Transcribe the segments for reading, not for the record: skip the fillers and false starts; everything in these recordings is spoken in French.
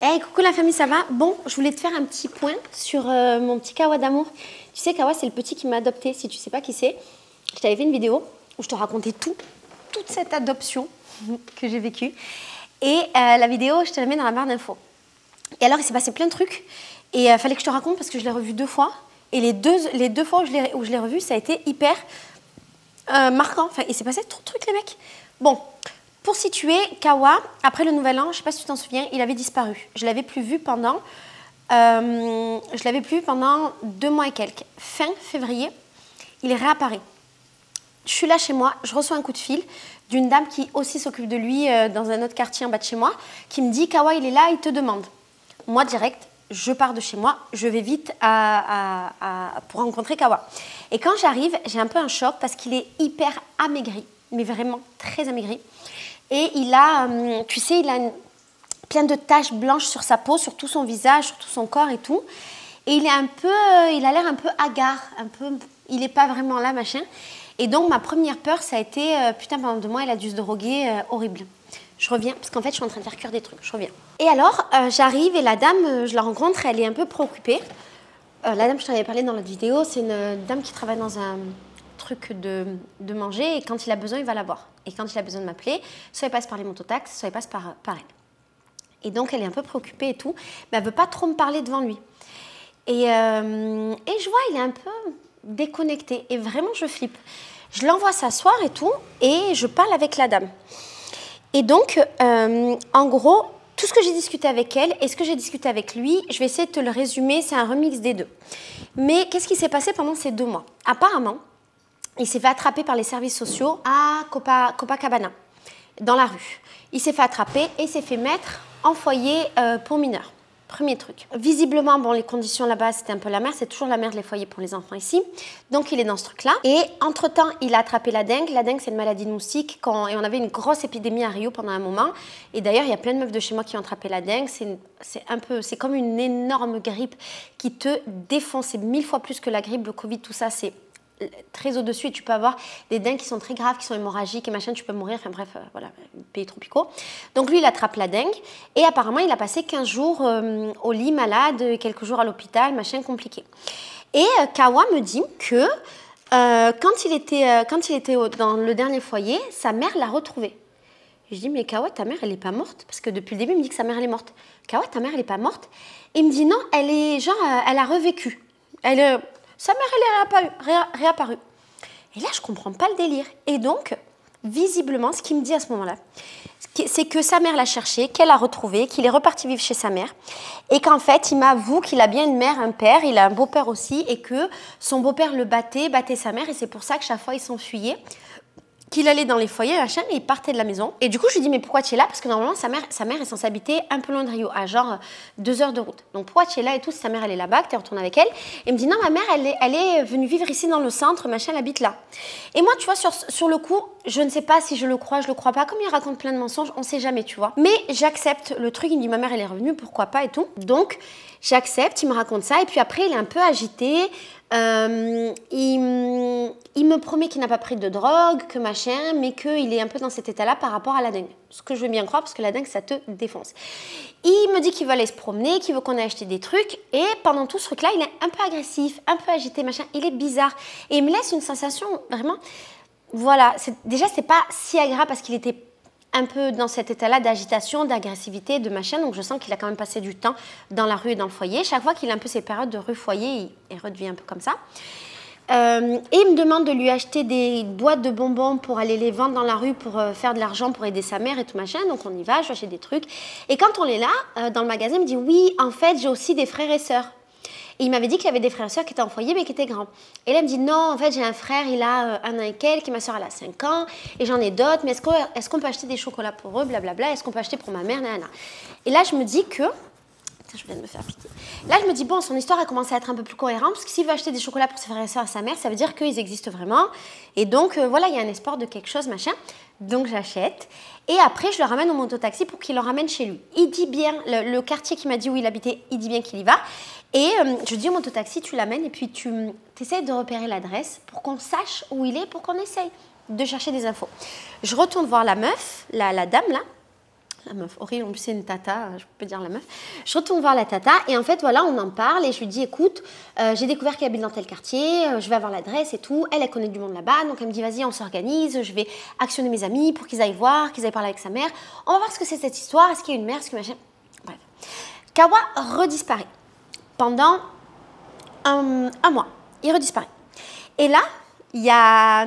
Hey, coucou la famille, ça va? Bon, je voulais te faire un petit point sur mon petit Kawa d'amour. Tu sais, Kawa, c'est le petit qui m'a adopté. Si tu sais pas qui c'est, je t'avais fait une vidéo où je te racontais toute cette adoption que j'ai vécue. Et la vidéo, je te la mets dans la barre d'infos. Et alors, il s'est passé plein de trucs. Et il fallait que je te raconte parce que je l'ai revu 2 fois. Et les deux fois où je l'ai revu, ça a été hyper marquant. Enfin, il s'est passé trop de trucs, les mecs. Bon. Pour situer, Kawa, après le Nouvel An, je ne sais pas si tu t'en souviens, il avait disparu. Je ne l'avais plus vu pendant 2 mois et quelques. Fin février, il réapparaît. Je suis là chez moi, je reçois un coup de fil d'une dame qui aussi s'occupe de lui dans un autre quartier en bas de chez moi, qui me dit « Kawa, il est là, il te demande ». Moi, direct, je pars de chez moi, je vais vite pour rencontrer Kawa. Et quand j'arrive, j'ai un peu un choc parce qu'il est hyper amaigri, mais vraiment très amaigri. Et il a, tu sais, il a plein de taches blanches sur sa peau, sur tout son visage, sur tout son corps et tout. Et il a l'air un peu hagard, il n'est pas vraiment là, machin. Et donc, ma première peur, ça a été, putain, pendant 2 mois, il a dû se droguer, horrible. Je reviens, parce qu'en fait, je suis en train de faire cuire des trucs, je reviens. Et alors, j'arrive et la dame, je la rencontre, elle est un peu préoccupée. La dame, je t'en avais parlé dans l'autre vidéo, c'est une dame qui travaille dans un truc de manger et quand il a besoin, il va la voir. Et quand il a besoin de m'appeler, soit il passe par les mototaxis, soit il passe par elle. Et donc, elle est un peu préoccupée et tout, mais elle ne veut pas trop me parler devant lui. Et je vois, il est un peu déconnecté et vraiment, je flippe. Je l'envoie s'asseoir et tout et je parle avec la dame. Et donc, en gros, tout ce que j'ai discuté avec elle et ce que j'ai discuté avec lui, je vais essayer de te le résumer, c'est un remix des deux. Mais qu'est-ce qui s'est passé pendant ces 2 mois? Apparemment, il s'est fait attraper par les services sociaux à Copacabana, dans la rue. Il s'est fait attraper et s'est fait mettre en foyer pour mineurs. Premier truc. Visiblement, bon, les conditions là-bas, c'était un peu la merde. C'est toujours la merde, les foyers pour les enfants ici. Donc, il est dans ce truc-là. Et entre-temps, il a attrapé la dengue. La dengue, c'est une maladie de moustique. Et on avait une grosse épidémie à Rio pendant un moment. Et d'ailleurs, il y a plein de meufs de chez moi qui ont attrapé la dengue. C'est comme une énorme grippe qui te défonce. C'est 1000 fois plus que la grippe, le Covid, tout ça, c'est très au-dessus et tu peux avoir des dengues qui sont très graves, qui sont hémorragiques et machin, tu peux mourir, enfin bref, voilà, pays tropicaux. Donc lui, il attrape la dengue et apparemment, il a passé 15 jours au lit malade, quelques jours à l'hôpital, machin compliqué. Et Kawa me dit que quand il était dans le dernier foyer, sa mère l'a retrouvé. Je dis, mais Kawa, ta mère, elle n'est pas morte? Parce que depuis le début, il me dit que sa mère, elle est morte. Kawa, ta mère, elle n'est pas morte? Et il me dit, non, elle est genre, elle a revécu. Sa mère, elle est réapparue. Et là, je ne comprends pas le délire. Et donc, visiblement, ce qu'il me dit à ce moment-là, c'est que sa mère l'a cherché, qu'elle l'a retrouvé, qu'il est reparti vivre chez sa mère. Et qu'en fait, il m'avoue qu'il a bien une mère, un père, il a un beau-père aussi, et que son beau-père le battait sa mère. Et c'est pour ça que chaque fois, il s'enfuyait. Qu'il allait dans les foyers, machin, et il partait de la maison. Et du coup, je lui dis, mais pourquoi tu es là? Parce que normalement, sa mère est censée habiter un peu loin de Rio, à genre 2 heures de route. Donc, pourquoi tu es là et tout? Si sa mère, elle est là-bas, que tu es retournée avec elle. Et il me dit, non, ma mère, elle est venue vivre ici dans le centre, machin, elle habite là. Et moi, tu vois, sur le coup, je ne sais pas si je le crois pas. Comme il raconte plein de mensonges, on ne sait jamais, tu vois. Mais j'accepte le truc, il me dit, ma mère, elle est revenue, pourquoi pas et tout. Donc, j'accepte, il me raconte ça. Et puis après, il est un peu agité. Il me promet qu'il n'a pas pris de drogue, que machin, mais qu'il est un peu dans cet état-là par rapport à la dengue. Ce que je veux bien croire, parce que la dengue, ça te défonce. Il me dit qu'il veut aller se promener, qu'il veut qu'on ait acheté des trucs, et pendant tout ce truc-là, il est un peu agressif, un peu agité, machin, il est bizarre. Et il me laisse une sensation vraiment... Voilà, déjà, c'est pas si agréable parce qu'il était un peu dans cet état-là d'agitation, d'agressivité, de machin. Donc, je sens qu'il a quand même passé du temps dans la rue et dans le foyer. Chaque fois qu'il a un peu ses périodes de rue-foyer, il redevient un peu comme ça. Et il me demande de lui acheter des boîtes de bonbons pour aller les vendre dans la rue pour faire de l'argent, pour aider sa mère et tout machin. Donc, on y va, je lui achète des trucs. Et quand on est là, dans le magasin, il me dit « Oui, en fait, j'ai aussi des frères et sœurs ». Et il m'avait dit qu'il y avait des frères et sœurs qui étaient en foyer mais qui étaient grands. Et là, il me dit non, en fait, j'ai un frère, il a 1 an et quelques, et ma sœur, elle a 5 ans, et j'en ai d'autres, mais est-ce qu'on peut acheter des chocolats pour eux, blablabla, est-ce qu'on peut acheter pour ma mère, nanana. Et là, je me dis que... Je viens de me faire piquer. Là, je me dis, bon, son histoire a commencé à être un peu plus cohérente, parce que s'il veut acheter des chocolats pour ses frères et sœurs à sa mère, ça veut dire qu'ils existent vraiment. Et donc, voilà, il y a un espoir de quelque chose, machin. Donc, j'achète. Et après, je le ramène au mototaxi pour qu'il le ramène chez lui. Il dit bien, le quartier qui m'a dit où il habitait, il dit bien qu'il y va. Et je dis au mototaxi, tu l'amènes et puis tu essayes de repérer l'adresse pour qu'on sache où il est, pour qu'on essaye de chercher des infos. Je retourne voir la meuf, la dame là, la meuf, horrible, en plus c'est une tata, je peux dire la meuf. Je retourne voir la tata et en fait, voilà, on en parle et je lui dis, écoute, j'ai découvert qu'elle habite dans tel quartier, je vais avoir l'adresse et tout. Elle connaît du monde là-bas, donc elle me dit, vas-y, on s'organise, je vais actionner mes amis pour qu'ils aillent voir, qu'ils aillent parler avec sa mère. On va voir ce que c'est cette histoire, est-ce qu'il y a une mère, est-ce que machin. Bref. Kawa redisparaît pendant un mois. Il redisparaît. Et là, il y a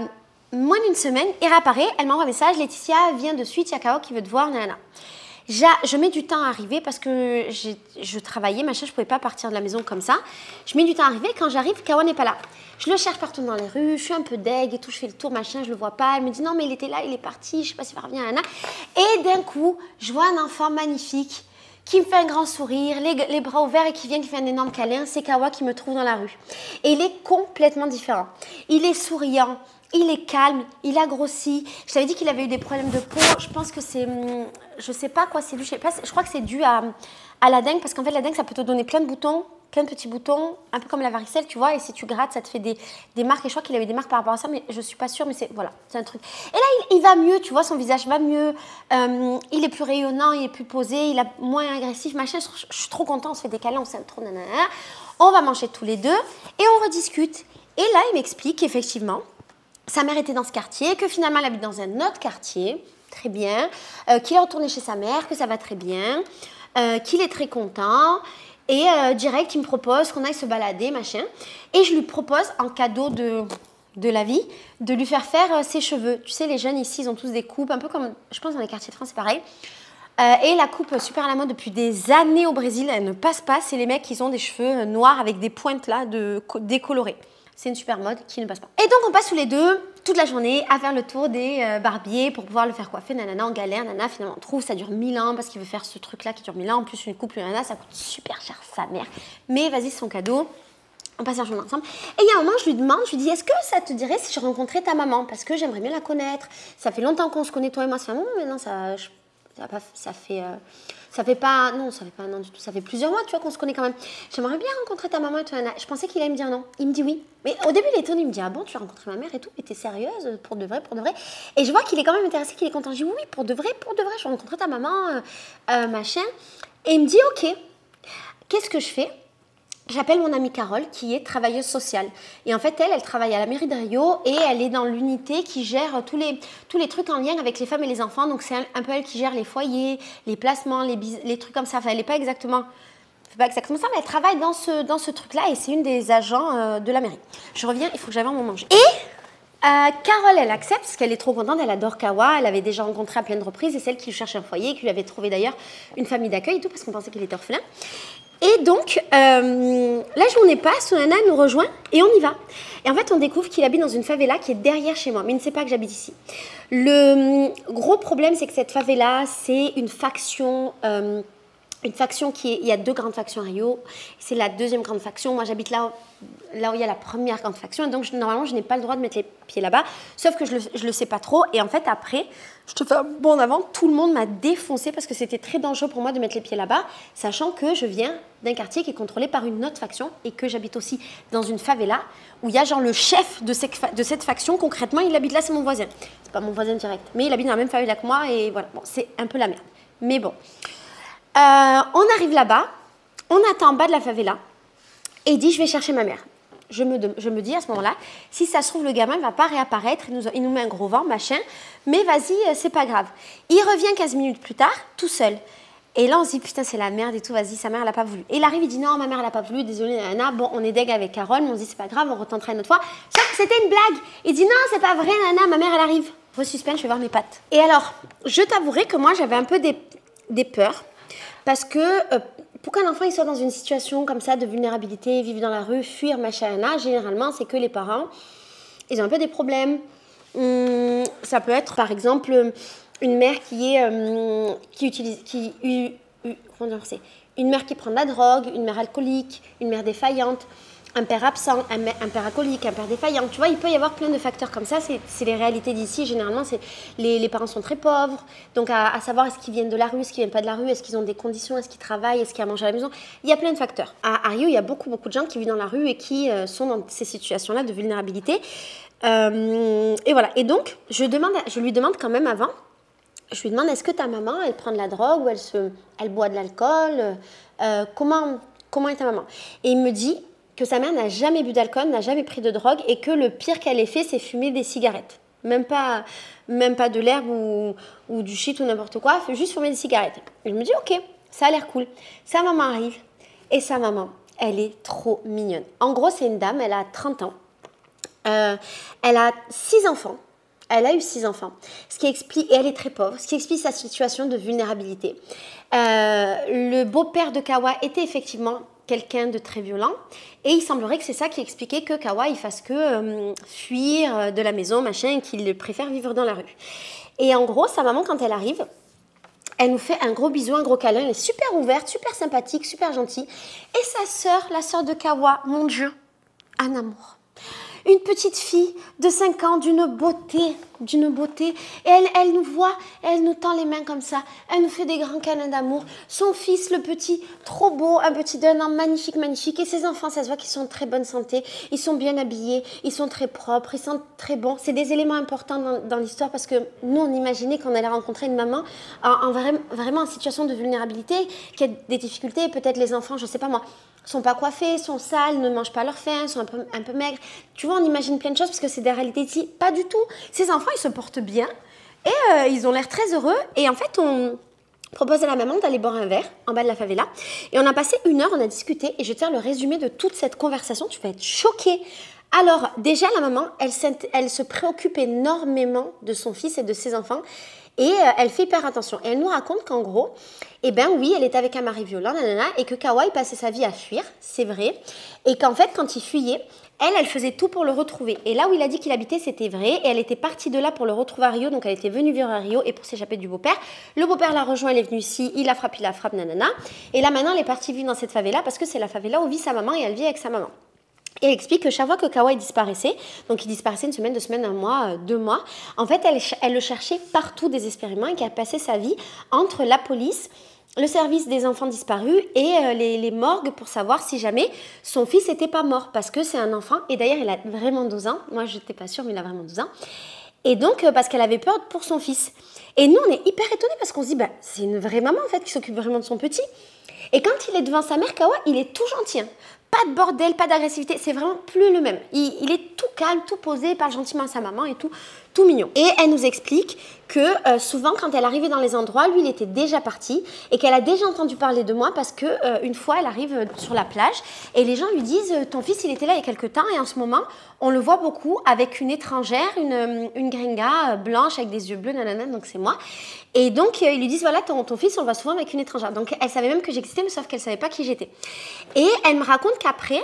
moins d'une semaine, il réapparaît, elle m'envoie un message, Laetitia, viens de suite, il y a Kawa qui veut te voir, nanana. Je mets du temps à arriver parce que je travaillais, machin, je ne pouvais pas partir de la maison comme ça. Je mets du temps à arriver, quand j'arrive, Kawa n'est pas là. Je le cherche partout dans les rues, je suis un peu deg et tout, je fais le tour, machin, je le vois pas. Elle me dit non, mais il était là, il est parti, je sais pas s'il va revenir, nanana. Et d'un coup, je vois un enfant magnifique qui me fait un grand sourire, les bras ouverts et qui vient, qui fait un énorme câlin. C'est Kawa qui me trouve dans la rue. Et il est complètement différent. Il est souriant. Il est calme, il a grossi. Je t'avais dit qu'il avait eu des problèmes de peau. Je pense que c'est... Je sais pas quoi c'est dû. Je crois que c'est dû à la dengue. Parce qu'en fait, la dengue, ça peut te donner plein de boutons, plein de petits boutons. Un peu comme la varicelle, tu vois. Et si tu grattes, ça te fait des marques. Et je crois qu'il avait des marques par rapport à ça. Mais je suis pas sûre. Mais c'est... Voilà, c'est un truc. Et là, il va mieux, tu vois. Son visage va mieux. Il est plus rayonnant, il est plus posé. Il est moins agressif, machin. Je suis trop contente. On se fait des câlins, on s'aime trop, nanana. On va manger tous les deux. Et on rediscute. Et là, il m'explique qu'effectivement... sa mère était dans ce quartier, que finalement elle habite dans un autre quartier, très bien, qu'il est retourné chez sa mère, que ça va très bien, qu'il est très content. Et direct, il me propose qu'on aille se balader, machin. Et je lui propose, en cadeau de la vie, de lui faire ses cheveux. Tu sais, les jeunes ici, ils ont tous des coupes, un peu comme, je pense, dans les quartiers de France, c'est pareil. Et la coupe super à la mode depuis des années au Brésil, elle ne passe pas. C'est les mecs qui ont des cheveux noirs avec des pointes là, décolorées. C'est une super mode qui ne passe pas. Et donc, on passe tous les deux, toute la journée, à faire le tour des barbiers pour pouvoir le faire coiffer. Nanana, on galère, nanana, finalement, on trouve, ça dure 1000 ans parce qu'il veut faire ce truc-là qui dure 1000 ans. En plus, une coupe, nanana, ça coûte super cher, sa mère. Mais vas-y, c'est son cadeau. On passe la journée ensemble. Et il y a un moment, je lui demande, je lui dis, est-ce que ça te dirait si je rencontrais ta maman? Parce que j'aimerais bien la connaître. Ça fait longtemps qu'on se connaît, toi et moi. Ça fait un moment maintenant, ça fait pas un an du tout, ça fait plusieurs mois, tu vois, qu'on se connaît quand même. J'aimerais bien rencontrer ta maman et toi, Anna. Je pensais qu'il allait me dire non. Il me dit oui. Mais au début, il est étonné, il me dit, ah bon, tu as rencontré ma mère et tout, et t'es sérieuse, pour de vrai, pour de vrai. Et je vois qu'il est quand même intéressé, qu'il est content. Je dis, oui, pour de vrai, je vais rencontrer ta maman, machin. Et il me dit, ok, qu'est-ce que je fais? J'appelle mon amie Carole, qui est travailleuse sociale. Et en fait, elle travaille à la mairie de Rio et elle est dans l'unité qui gère tous les trucs en lien avec les femmes et les enfants. Donc, c'est un peu elle qui gère les foyers, les placements, les trucs comme ça. Enfin, elle n'est pas exactement... ça, mais elle travaille dans ce truc-là et c'est une des agents de la mairie. Je reviens, il faut que j'aille mon manger. Et Carole, elle accepte parce qu'elle est trop contente, elle adore Kawa, elle avait déjà rencontré à plein de reprises et c'est elle qui lui cherche un foyer, qui lui avait trouvé d'ailleurs une famille d'accueil et tout parce qu'on pensait qu'il était orphelin. Et donc, la journée passe, son nana nous rejoint et on y va. Et en fait, on découvre qu'il habite dans une favela qui est derrière chez moi, mais il ne sait pas que j'habite ici. Le gros problème, c'est que cette favela, c'est une faction il y a 2 grandes factions à Rio, c'est la 2e grande faction. Moi, j'habite là où il y a la première grande faction, et donc normalement, je n'ai pas le droit de mettre les pieds là-bas, sauf que je le sais pas trop. Et en fait, après, je te fais un bond en avant, tout le monde m'a défoncé parce que c'était très dangereux pour moi de mettre les pieds là-bas, sachant que je viens d'un quartier qui est contrôlé par une autre faction et que j'habite aussi dans une favela où il y a genre le chef de cette faction. Concrètement, il habite là, c'est mon voisin. C'est pas mon voisin direct, mais il habite dans la même favela que moi et voilà, bon, c'est un peu la merde. Mais bon. On arrive là-bas, on attend en bas de la favela et il dit, je vais chercher ma mère. Je me dis à ce moment-là, si ça se trouve, le gamin ne va pas réapparaître, il nous met un gros vent, machin, mais vas-y, c'est pas grave. Il revient 15 minutes plus tard, tout seul. Et là, on se dit, putain, c'est la merde et tout, vas-y, sa mère, elle n'a pas voulu. Et il arrive, il dit, non, ma mère, elle n'a pas voulu, désolé, Nana. Bon, on est deg avec Carole, mais on se dit, c'est pas grave, on retentera une autre fois. Sauf que c'était une blague. Il dit, non, c'est pas vrai, Nana, ma mère, elle arrive. Gros suspense, je vais voir mes pattes. Et alors, je t'avouerai que moi, j'avais un peu des peurs. Parce que pour qu'un enfant il soit dans une situation comme ça de vulnérabilité, vivre dans la rue, fuir, machin, généralement, c'est que les parents, ils ont un peu des problèmes. Ça peut être, par exemple, une mère une mère qui prend de la drogue, une mère alcoolique, une mère défaillante, un père absent, un père alcoolique, un père défaillant. Tu vois, il peut y avoir plein de facteurs comme ça. C'est les réalités d'ici. Généralement, les parents sont très pauvres. Donc, à savoir, est-ce qu'ils viennent de la rue, est-ce qu'ils viennent pas de la rue, est-ce qu'ils ont des conditions, est-ce qu'ils travaillent, est-ce qu'il y a à manger à la maison. Il y a plein de facteurs. À Rio, il y a beaucoup de gens qui vivent dans la rue et qui sont dans ces situations-là de vulnérabilité. Et voilà. Et donc, je lui demande quand même avant, Je lui demande, est-ce que ta maman, elle prend de la drogue ou elle boit de l'alcool comment est ta maman? Et il me dit que sa mère n'a jamais bu d'alcool, n'a jamais pris de drogue et que le pire qu'elle ait fait, c'est fumer des cigarettes. Même pas de l'herbe ou du shit ou n'importe quoi, elle fait juste fumer des cigarettes. Et je me dis, ok, ça a l'air cool. Sa maman arrive et sa maman, elle est trop mignonne. En gros, c'est une dame, elle a 30 ans. Elle a 6 enfants. Elle a eu 6 enfants, et elle est très pauvre, ce qui explique sa situation de vulnérabilité. Le beau-père de Kawa était effectivement quelqu'un de très violent et il semblerait que c'est ça qui expliquait que Kawa il fasse que fuir de la maison, machin, qu'il préfère vivre dans la rue. Et en gros, sa maman, quand elle arrive, elle nous fait un gros bisou, un gros câlin, elle est super ouverte, super sympathique, super gentille. Et sa sœur, la sœur de Kawa, mon Dieu, un amour. Une petite fille de 5 ans d'une beauté. Et elle nous voit, elle nous tend les mains comme ça. Elle nous fait des grands câlins d'amour. Son fils, le petit, trop beau, un petit d'1 an, magnifique, magnifique. Et ses enfants, ça se voit qu'ils sont en très bonne santé. Ils sont bien habillés, ils sont très propres, ils sont très bons. C'est des éléments importants dans l'histoire parce que nous, on imaginait qu'on allait rencontrer une maman vraiment en situation de vulnérabilité, qui a des difficultés. Peut-être les enfants, je sais pas moi, sont pas coiffés, sont sales, ne mangent pas leur faim, sont un peu maigres. Tu vois, on imagine plein de choses parce que c'est des réalités ici. Pas du tout. Ces enfants, ils se portent bien et ils ont l'air très heureux. Et en fait, on propose à la maman d'aller boire un verre en bas de la favela. Et on a passé 1 heure, on a discuté. Et je vais te faire le résumé de toute cette conversation. Tu vas être choquée. Alors, déjà, la maman, elle se préoccupe énormément de son fils et de ses enfants. Et elle fait hyper attention. Et elle nous raconte qu'en gros, eh ben oui, elle était avec un mari violent, nanana, et que Kawa, il passait sa vie à fuir, c'est vrai. Et qu'en fait, quand il fuyait, elle faisait tout pour le retrouver. Et là où il a dit qu'il habitait, c'était vrai. Et elle était partie de là pour le retrouver à Rio. Donc, elle était venue vivre à Rio et pour s'échapper du beau-père. Le beau-père l'a rejoint, elle est venue ici. Il la frappe, nanana. Et là, maintenant, elle est partie vivre dans cette favela parce que c'est la favela où vit sa maman et elle vit avec sa maman. Et elle explique que chaque fois que Kawa disparaissait, donc il disparaissait 1 semaine, 2 semaines, 1 mois, 2 mois, en fait, elle le cherchait partout désespérément et qu'elle passait sa vie entre la police, le service des enfants disparus et les morgues pour savoir si jamais son fils n'était pas mort. Parce que c'est un enfant, et d'ailleurs, il a vraiment 12 ans. Moi, je n'étais pas sûre, mais il a vraiment 12 ans. Et donc, parce qu'elle avait peur pour son fils. Et nous, on est hyper étonnés parce qu'on se dit, bah, c'est une vraie maman, en fait, qui s'occupe vraiment de son petit. Et quand il est devant sa mère, Kawa, il est tout gentil. Hein. Pas de bordel, pas d'agressivité, c'est vraiment plus le même. Il est tout calme, tout posé, parle gentiment à sa maman et tout mignon. Et elle nous explique que souvent, quand elle arrivait dans les endroits, lui, il était déjà parti et qu'elle a déjà entendu parler de moi parce que une fois, elle arrive sur la plage et les gens lui disent « Ton fils, il était là il y a quelque temps et en ce moment, on le voit beaucoup avec une étrangère, une gringa blanche avec des yeux bleus, nanana, donc c'est moi. » Et donc, ils lui disent « Voilà, ton fils, on le voit souvent avec une étrangère. » Donc, elle savait même que j'existais, mais sauf qu'elle ne savait pas qui j'étais. Et elle me raconte qu'après,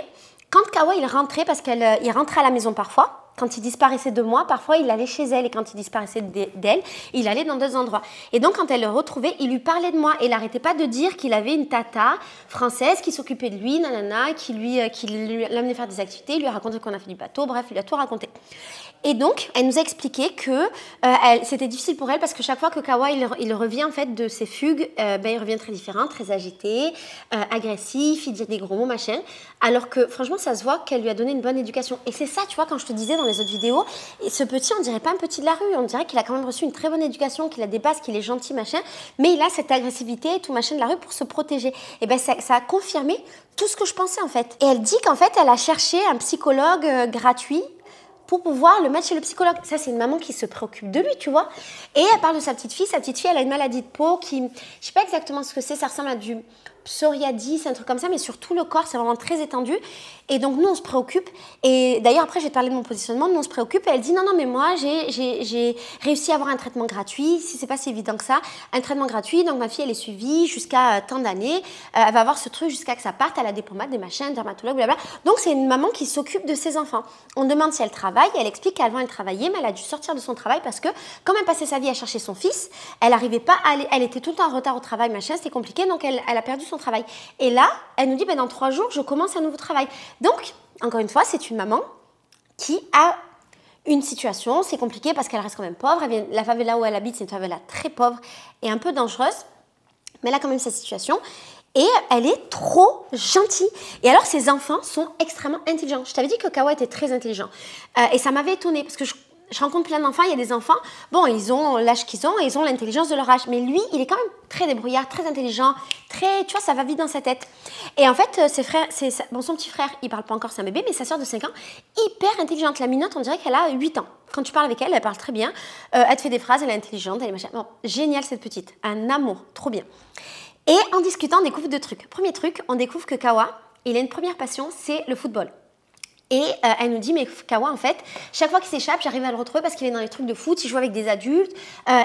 quand Kawa, il rentrait, parce qu'il rentrait à la maison parfois, quand il disparaissait de moi, parfois il allait chez elle et quand il disparaissait d'elle, il allait dans 2 endroits. Et donc quand elle le retrouvait, il lui parlait de moi et il n'arrêtait pas de dire qu'il avait une tata française qui s'occupait de lui, nanana, qui l'amenait faire des activités, il lui a raconté qu'on a fait du bateau, bref, il lui a tout raconté. Et donc, elle nous a expliqué que c'était difficile pour elle parce que chaque fois que Kawa il revient en fait de ses fugues, il revient très différent, très agité, agressif, il dit des gros mots, machin. Alors que franchement, ça se voit qu'elle lui a donné une bonne éducation. Et c'est ça, tu vois, quand je te disais dans les autres vidéos, et ce petit, on dirait pas un petit de la rue, on dirait qu'il a quand même reçu une très bonne éducation, qu'il a des bases, qu'il est gentil, machin, mais il a cette agressivité et tout machin de la rue pour se protéger. Et ben ça a confirmé tout ce que je pensais en fait. Et elle dit qu'en fait, elle a cherché un psychologue gratuit pour pouvoir le mettre chez le psychologue. Ça, c'est une maman qui se préoccupe de lui, tu vois. Et elle parle de sa petite fille. Sa petite fille, elle a une maladie de peau qui, je sais pas exactement ce que c'est, ça ressemble à du psoriasis, un truc comme ça, mais sur tout le corps, c'est vraiment très étendu. Et donc, nous, on se préoccupe. Et d'ailleurs, après, je vais te parler de mon positionnement. Nous, on se préoccupe. Et elle dit, non, mais moi, j'ai réussi à avoir un traitement gratuit. Si c'est pas si évident que ça, un traitement gratuit. Donc, ma fille, elle est suivie jusqu'à tant d'années. Elle va avoir ce truc jusqu'à que ça parte. Elle a des pommades, des machins, dermatologue, blablabla. Donc, c'est une maman qui s'occupe de ses enfants. On demande si elle travaille. Elle explique qu'avant, elle travaillait, mais elle a dû sortir de son travail parce que, comme elle passait sa vie à chercher son fils, elle n'arrivait pas à aller. Elle était tout le temps en retard au travail, machin. C'était compliqué. Donc, elle a perdu son travail. Et là, elle nous dit, dans 3 jours, je commence un nouveau travail. Donc, encore une fois, c'est une maman qui a une situation, c'est compliqué parce qu'elle reste quand même pauvre. La favela où elle habite, c'est une favela très pauvre et un peu dangereuse, mais elle a quand même sa situation. Et elle est trop gentille. Et alors, ses enfants sont extrêmement intelligents. Je t'avais dit que Kawa était très intelligent. Et ça m'avait étonnée parce que je rencontre plein d'enfants, il y a des enfants, bon, ils ont l'âge qu'ils ont et ils ont l'intelligence de leur âge. Mais lui, il est quand même très débrouillard, très intelligent, très, tu vois, ça va vite dans sa tête. Et en fait, ses frères, bon, son petit frère, il parle pas encore, c'est un bébé, mais sa soeur de 5 ans, hyper intelligente. La minotte, on dirait qu'elle a 8 ans. Quand tu parles avec elle, elle parle très bien. Elle te fait des phrases, elle est intelligente, elle est machin. Bon, génial cette petite, un amour, trop bien. Et en discutant, on découvre 2 trucs. Premier truc, on découvre que Kawa, il a une première passion, c'est le football. Et elle nous dit, mais Kawa, en fait, chaque fois qu'il s'échappe, j'arrive à le retrouver parce qu'il est dans les trucs de foot, il joue avec des adultes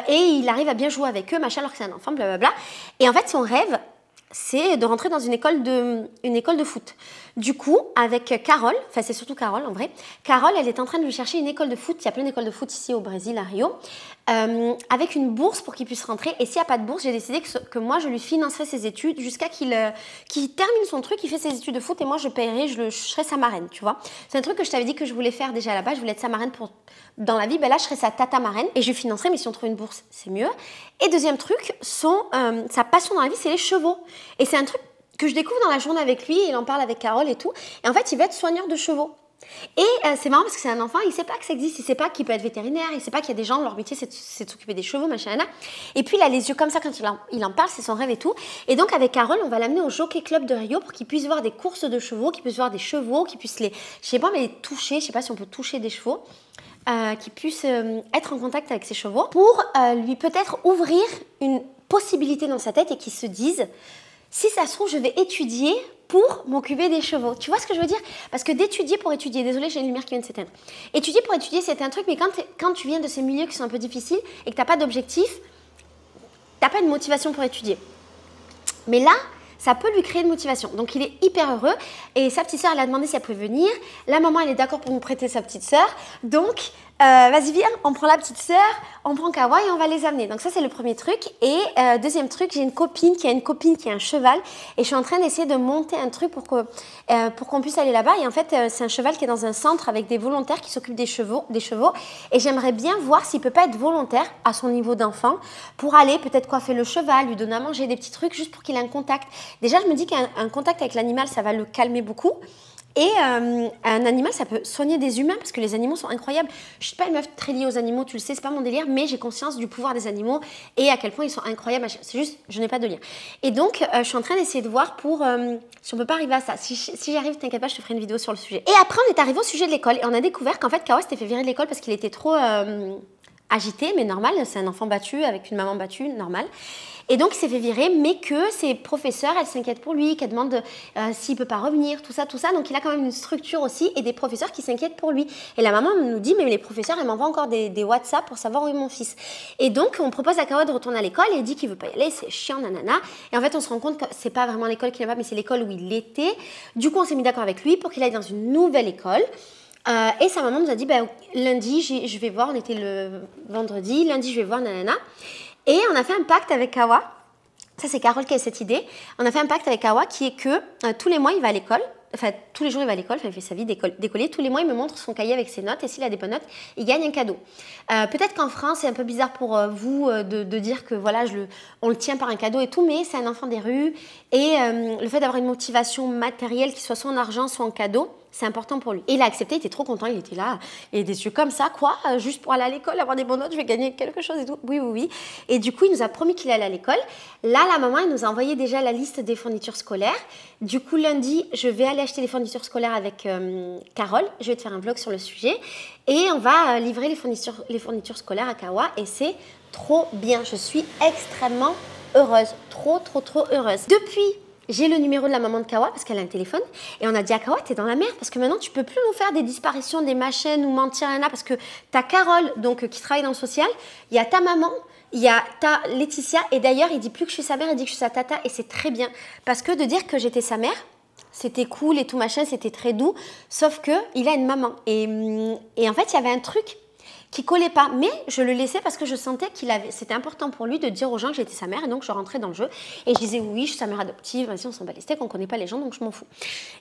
et il arrive à bien jouer avec eux, machin, alors que c'est un enfant, blablabla. Et en fait, son rêve, c'est de rentrer dans une école de foot. Du coup, avec Carole, enfin c'est surtout Carole en vrai, Carole, elle est en train de lui chercher une école de foot, il y a plein d'écoles de foot ici au Brésil, à Rio, avec une bourse pour qu'il puisse rentrer. Et s'il n'y a pas de bourse, j'ai décidé que moi, je lui financerai ses études jusqu'à qu'il termine son truc, il fait ses études de foot et moi, je paierai, je serai sa marraine, tu vois. C'est un truc que je t'avais dit que je voulais faire déjà là-bas, je voulais être sa marraine dans la vie, ben là, je serai sa tata marraine et je lui financerai, mais si on trouve une bourse, c'est mieux. Et deuxième truc, sa passion dans la vie, c'est les chevaux. Et c'est un truc que je découvre dans la journée avec lui, il en parle avec Carole et tout. Et en fait, il veut être soigneur de chevaux. Et c'est marrant parce que c'est un enfant, il ne sait pas que ça existe, il ne sait pas qu'il peut être vétérinaire, il ne sait pas qu'il y a des gens, leur métier c'est de s'occuper des chevaux, machin. Et puis il a les yeux comme ça quand il en parle, c'est son rêve et tout. Et donc avec Carole, on va l'amener au Jockey Club de Rio pour qu'il puisse voir des courses de chevaux, qu'il puisse voir des chevaux, qu'il puisse les, je sais pas, mais les toucher, je ne sais pas si on peut toucher des chevaux. Qui puisse être en contact avec ses chevaux pour lui peut-être ouvrir une possibilité dans sa tête et qu'il se dise si ça se trouve je vais étudier pour m'occuper des chevaux. Tu vois ce que je veux dire? Parce que d'étudier pour étudier, désolée j'ai une lumière qui vient de s'éteindre, étudier pour étudier c'est un truc, mais quand tu viens de ces milieux qui sont un peu difficiles et que tu n'as pas d'objectif, tu n'as pas de motivation pour étudier. Mais là, ça peut lui créer une motivation. Donc, il est hyper heureux. Et sa petite sœur, elle a demandé si elle pouvait venir. La maman, elle est d'accord pour nous prêter sa petite sœur. Donc, vas-y, viens, on prend la petite sœur, on prend Kawa et on va les amener. Donc, ça, c'est le premier truc. Et deuxième truc, j'ai une copine qui a un cheval. Et je suis en train d'essayer de monter un truc pour qu'on puisse aller là-bas. Et en fait, c'est un cheval qui est dans un centre avec des volontaires qui s'occupent des chevaux. Et j'aimerais bien voir s'il ne peut pas être volontaire à son niveau d'enfant pour aller peut-être coiffer le cheval, lui donner à manger, des petits trucs juste pour qu'il ait un contact. Déjà, je me dis qu'un contact avec l'animal, ça va le calmer beaucoup. Et un animal, ça peut soigner des humains parce que les animaux sont incroyables. Je ne suis pas une meuf très liée aux animaux, tu le sais, c'est pas mon délire, mais j'ai conscience du pouvoir des animaux et à quel point ils sont incroyables. C'est juste, je n'ai pas de lien. Et donc, je suis en train d'essayer de voir si on peut pas arriver à ça. Si j'y arrive, t'inquiète pas, je te ferai une vidéo sur le sujet. Et après, on est arrivé au sujet de l'école et on a découvert qu'en fait, Kawa s'était fait virer de l'école parce qu'il était trop agité, mais normal, c'est un enfant battu avec une maman battue, normal. Et donc, il s'est fait virer, mais que ses professeurs, elles s'inquiètent pour lui, qu'elles demandent s'il ne peut pas revenir, tout ça. Donc, il a quand même une structure aussi et des professeurs qui s'inquiètent pour lui. Et la maman nous dit, mais les professeurs, elles m'envoient encore des WhatsApp pour savoir où est mon fils. Et donc, on propose à Kawa de retourner à l'école et il dit qu'il ne veut pas y aller, c'est chiant, nanana. Et en fait, on se rend compte que ce n'est pas vraiment l'école qu'il n'aime pas, mais c'est l'école où il était. Du coup, on s'est mis d'accord avec lui pour qu'il aille dans une nouvelle école. Et sa maman nous a dit, lundi, je vais voir, on était le vendredi, lundi, je vais voir, nanana. Et on a fait un pacte avec Kawa, ça c'est Carole qui a cette idée, on a fait un pacte avec Kawa qui est que tous les mois il va à l'école, enfin tous les jours il va à l'école, il fait sa vie d'écolier, tous les mois il me montre son cahier avec ses notes et s'il a des bonnes notes, il gagne un cadeau. Peut-être qu'en France c'est un peu bizarre pour vous de dire que voilà, on le tient par un cadeau et tout, mais c'est un enfant des rues et le fait d'avoir une motivation matérielle qui soit soit en argent, soit en cadeau, c'est important pour lui. Et il a accepté, il était trop content, il était là, il a des yeux comme ça, quoi, juste pour aller à l'école, avoir des bonnes notes, je vais gagner quelque chose et tout. Oui. Et du coup, il nous a promis qu'il allait à l'école. Là, la maman, elle nous a envoyé déjà la liste des fournitures scolaires. Du coup, lundi, je vais aller acheter les fournitures scolaires avec Carole. Je vais te faire un vlog sur le sujet. Et on va livrer les fournitures scolaires à Kawa. Et c'est trop bien. Je suis extrêmement heureuse. Trop heureuse. Depuis... j'ai le numéro de la maman de Kawa parce qu'elle a un téléphone et on a dit à Kawa, t'es dans la merde parce que maintenant tu peux plus nous faire des disparitions, des machines ou mentir Anna parce que t'as Carole donc, qui travaille dans le social, il y a ta maman, il y a ta Laetitia et d'ailleurs il dit plus que je suis sa mère, il dit que je suis sa tata et c'est très bien parce que de dire que j'étais sa mère, c'était cool et tout machin, c'était très doux, sauf que il a une maman et en fait il y avait un truc qui collait pas, mais je le laissais parce que je sentais c'était important pour lui de dire aux gens que j'étais sa mère et donc je rentrais dans le jeu et je disais oui, je suis sa mère adoptive, vas-y on s'en bat les steaks, on connaît pas les gens donc je m'en fous.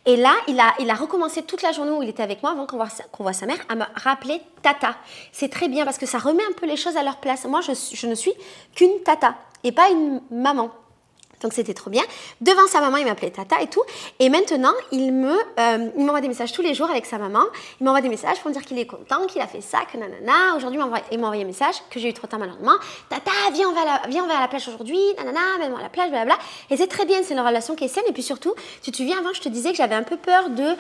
Et là, il a recommencé toute la journée où il était avec moi avant qu'on voit sa mère à me rappeler tata. C'est très bien parce que ça remet un peu les choses à leur place. Moi, je ne suis qu'une tata et pas une maman. Donc c'était trop bien. Devant sa maman, il m'appelait Tata et tout. Et maintenant, il m'envoie des messages tous les jours avec sa maman. Il m'envoie des messages pour me dire qu'il est content, qu'il a fait ça, que nanana. Aujourd'hui, il m'a envoyé un message que j'ai eu trop tard malheureusement. Tata, viens, on va à la plage aujourd'hui, nanana, mets-moi à la plage, blablabla. Et c'est très bien, c'est une relation qui est saine. Et puis surtout, tu te souviens, avant, je te disais que j'avais un peu peur de...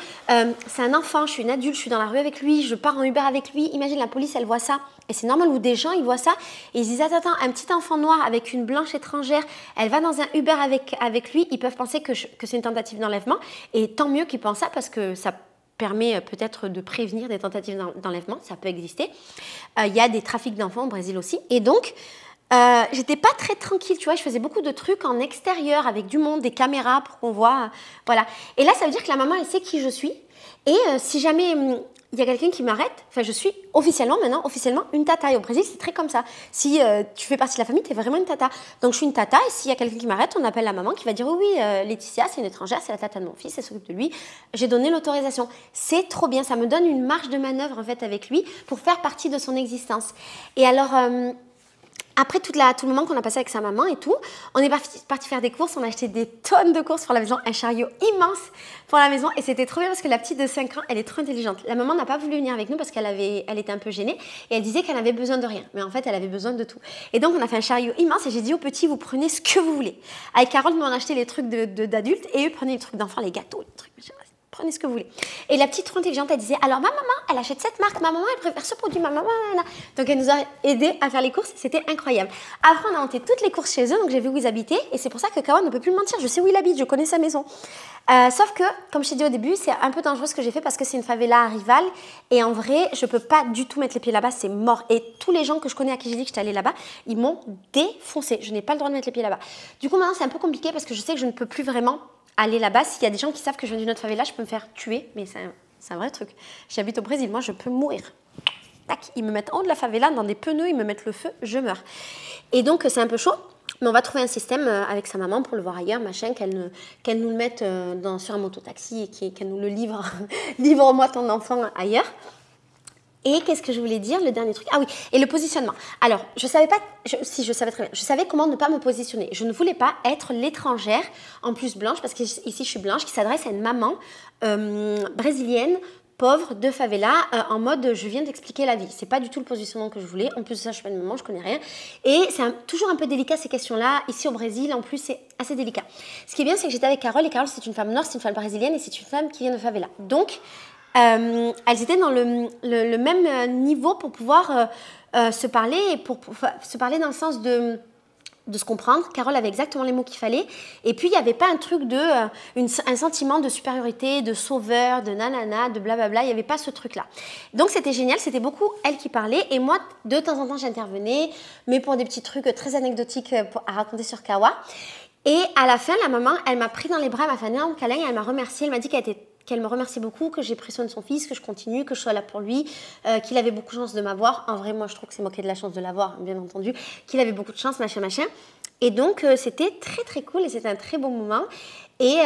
c'est un enfant, je suis une adulte, je suis dans la rue avec lui, je pars en Uber avec lui. Imagine, la police, elle voit ça. Et c'est normal, où des gens, ils voient ça. Et ils se disent, attends, un petit enfant noir avec une blanche étrangère, elle va dans un Uber avec lui, ils peuvent penser que c'est une tentative d'enlèvement. Et tant mieux qu'ils pensent ça parce que ça permet peut-être de prévenir des tentatives d'enlèvement, ça peut exister. Il y a des trafics d'enfants au Brésil aussi. Et donc, j'étais pas très tranquille, tu vois, je faisais beaucoup de trucs en extérieur avec du monde, des caméras pour qu'on voit, voilà. Et là, ça veut dire que la maman, elle sait qui je suis. Et si jamais il y a quelqu'un qui m'arrête, enfin, je suis officiellement une tata. Et au Brésil, c'est très comme ça. Si tu fais partie de la famille, tu es vraiment une tata. Donc, je suis une tata. Et s'il y a quelqu'un qui m'arrête, on appelle la maman qui va dire oui, Laetitia, c'est une étrangère, c'est la tata de mon fils, elle s'occupe de lui. J'ai donné l'autorisation. C'est trop bien. Ça me donne une marge de manœuvre, en fait, avec lui pour faire partie de son existence. Et alors... après tout le moment qu'on a passé avec sa maman et tout, on est parti faire des courses, on a acheté des tonnes de courses pour la maison, un chariot immense pour la maison et c'était trop bien parce que la petite de 5 ans, elle est trop intelligente. La maman n'a pas voulu venir avec nous parce qu'elle était un peu gênée et elle disait qu'elle avait besoin de rien, mais en fait elle avait besoin de tout. Et donc on a fait un chariot immense et j'ai dit aux petits, vous prenez ce que vous voulez. Avec Carole, nous on a acheté les trucs d'adultes et eux prenaient les trucs d'enfants, les gâteaux, les trucs, prenez ce que vous voulez. Et la petite trop intelligente, elle disait, alors ma maman, elle achète cette marque, ma maman, elle préfère ce produit, ma maman, là. Donc elle nous a aidé à faire les courses, c'était incroyable. Après, on a monté toutes les courses chez eux, donc j'ai vu où ils habitaient, et c'est pour ça que Kawa ne peut plus me mentir, je sais où il habite, je connais sa maison. Sauf que, comme je t'ai dit au début, c'est un peu dangereux ce que j'ai fait parce que c'est une favela rivale, et en vrai, je peux pas du tout mettre les pieds là-bas, c'est mort. Et tous les gens que je connais à qui j'ai dit que j'étais allée là-bas, ils m'ont défoncé, je n'ai pas le droit de mettre les pieds là-bas. Du coup, maintenant, c'est un peu compliqué parce que je sais que je ne peux plus vraiment aller là-bas. S'il y a des gens qui savent que je viens d'une autre favela, je peux me faire tuer, mais c'est un vrai truc. J'habite au Brésil, moi je peux mourir. Tac, ils me mettent en haut de la favela, dans des pneus, ils me mettent le feu, je meurs. Et donc c'est un peu chaud, mais on va trouver un système avec sa maman pour le voir ailleurs, machin, qu'elle nous le mette sur un mototaxi et qu'elle nous le livre. Livre-moi ton enfant ailleurs. Et qu'est-ce que je voulais dire, le dernier truc? Ah oui, et le positionnement. Alors, je savais pas, si je savais très bien, je savais comment ne pas me positionner. Je ne voulais pas être l'étrangère, en plus blanche, parce qu'ici je suis blanche, qui s'adresse à une maman brésilienne, pauvre, de favela, en mode je viens d'expliquer la vie. C'est pas du tout le positionnement que je voulais. En plus de ça, je suis pas une maman, je connais rien. Et c'est toujours un peu délicat ces questions-là. Ici au Brésil, en plus, c'est assez délicat. Ce qui est bien, c'est que j'étais avec Carole, et Carole, c'est une femme noire, c'est une femme brésilienne, et c'est une femme qui vient de favela. Donc, elles étaient dans le même niveau pour pouvoir se parler et pour se parler dans le sens de se comprendre. Carole avait exactement les mots qu'il fallait et puis il n'y avait pas un truc un sentiment de supériorité, de sauveur, de nanana, de blablabla, il n'y avait pas ce truc là. Donc c'était génial, c'était beaucoup elle qui parlait et moi de temps en temps j'intervenais mais pour des petits trucs très anecdotiques à raconter sur Kawa. Et à la fin la maman elle m'a pris dans les bras, elle m'a fait un énorme câlin et elle m'a remercié, elle m'a dit qu'elle me remerciait beaucoup, que j'ai pris soin de son fils, que je continue, que je sois là pour lui, qu'il avait beaucoup de chance de m'avoir. En vrai, moi, je trouve que c'est moqué de la chance de l'avoir, bien entendu, qu'il avait beaucoup de chance, machin, machin. Et donc, c'était très, très cool et c'était un très bon moment. Et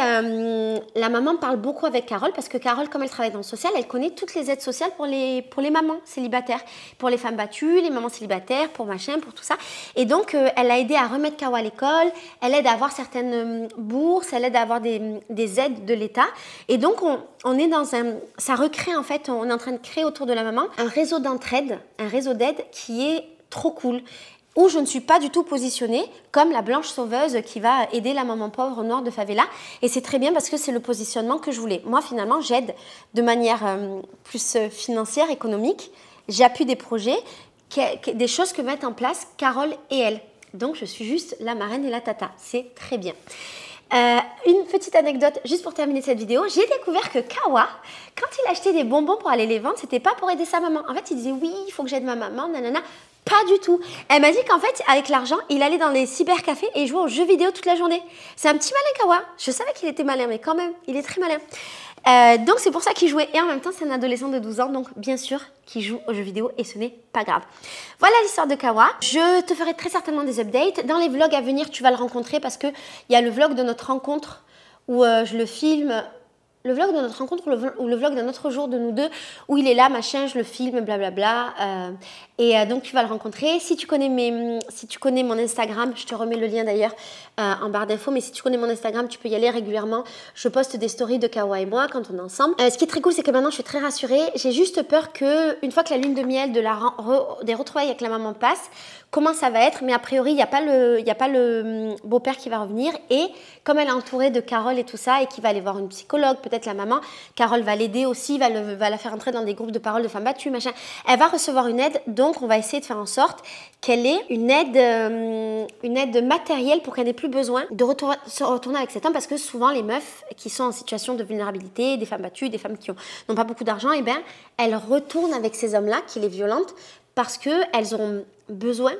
la maman parle beaucoup avec Carole parce que Carole, comme elle travaille dans le social, elle connaît toutes les aides sociales pour les mamans célibataires, pour les femmes battues, les mamans célibataires, pour machin, pour tout ça. Et donc, elle a aidé à remettre Kawa à l'école, elle aide à avoir certaines bourses, elle aide à avoir des aides de l'État. Et donc, on est dans ça recrée en fait, on est en train de créer autour de la maman un réseau d'entraide, un réseau d'aide qui est trop cool. Où je ne suis pas du tout positionnée comme la blanche sauveuse qui va aider la maman pauvre noire de favela. Et c'est très bien parce que c'est le positionnement que je voulais. Moi, finalement, j'aide de manière plus financière, économique. J'appuie des projets, des choses que mettent en place Carole et elle. Donc, je suis juste la marraine et la tata. C'est très bien. Une petite anecdote, juste pour terminer cette vidéo, j'ai découvert que Kawa, quand il achetait des bonbons pour aller les vendre, c'était pas pour aider sa maman. En fait, il disait oui, il faut que j'aide ma maman, nanana. Pas du tout. Elle m'a dit qu'en fait, avec l'argent, il allait dans les cybercafés et il jouait aux jeux vidéo toute la journée. C'est un petit malin, Kawa. Je savais qu'il était malin, mais quand même, il est très malin. Donc, c'est pour ça qu'il jouait. Et en même temps, c'est un adolescent de 12 ans, donc bien sûr qu'il joue aux jeux vidéo et ce n'est pas grave. Voilà l'histoire de Kawa. Je te ferai très certainement des updates. Dans les vlogs à venir, tu vas le rencontrer parce qu'il y a le vlog de notre rencontre où je le filme le vlog de notre rencontre ou le vlog d'un autre jour de nous deux où il est là, machin, je le filme, blablabla. Donc tu vas le rencontrer. Si tu connais mon Instagram, je te remets le lien d'ailleurs en barre d'infos, mais si tu connais mon Instagram, tu peux y aller régulièrement. Je poste des stories de Kawa et moi quand on est ensemble. Ce qui est très cool, c'est que maintenant je suis très rassurée. J'ai juste peur que une fois que la lune de miel des retrouvailles avec la maman passe, comment ça va être, mais a priori, il n'y a pas le beau-père qui va revenir. Et comme elle est entourée de Carole et tout ça, et qui va aller voir une psychologue, peut-être la maman, Carole va l'aider aussi, va la faire entrer dans des groupes de parole de femmes battues, machin. Elle va recevoir une aide, donc on va essayer de faire en sorte qu'elle ait une aide matérielle pour qu'elle n'ait plus besoin de se retourner avec cet homme, parce que souvent les meufs qui sont en situation de vulnérabilité, des femmes battues, des femmes qui n'ont pas beaucoup d'argent, eh bien, elles retournent avec ces hommes-là qui les violentent parce qu'elles ont besoin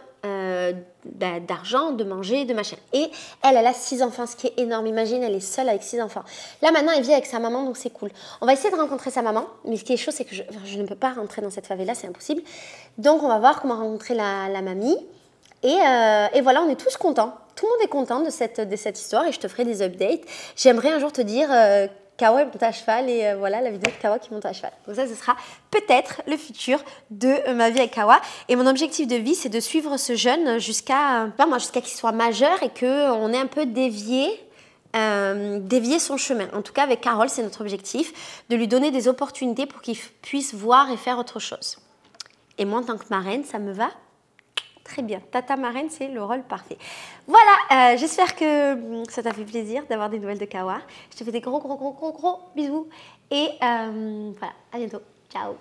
d'argent, de manger, de machin. Et elle a 6 enfants, ce qui est énorme. Imagine, elle est seule avec 6 enfants. Là, maintenant, elle vit avec sa maman, donc c'est cool. On va essayer de rencontrer sa maman, mais ce qui est chaud, c'est que je ne peux pas rentrer dans cette favela, c'est impossible. Donc, on va voir comment rencontrer la mamie. Et voilà, on est tous contents. Tout le monde est content de cette histoire et je te ferai des updates. J'aimerais un jour te dire... Kawa monte à cheval et voilà la vidéo de Kawa qui monte à cheval. Donc ça, ce sera peut-être le futur de ma vie avec Kawa. Et mon objectif de vie, c'est de suivre ce jeune jusqu'à qu'il soit majeur et qu'on ait un peu dévié son chemin. En tout cas, avec Carole, c'est notre objectif, de lui donner des opportunités pour qu'il puisse voir et faire autre chose. Et moi, en tant que marraine, ça me va très bien. Tata marraine, c'est le rôle parfait. Voilà, j'espère que ça t'a fait plaisir d'avoir des nouvelles de Kawa. Je te fais des gros bisous. Et voilà, à bientôt. Ciao.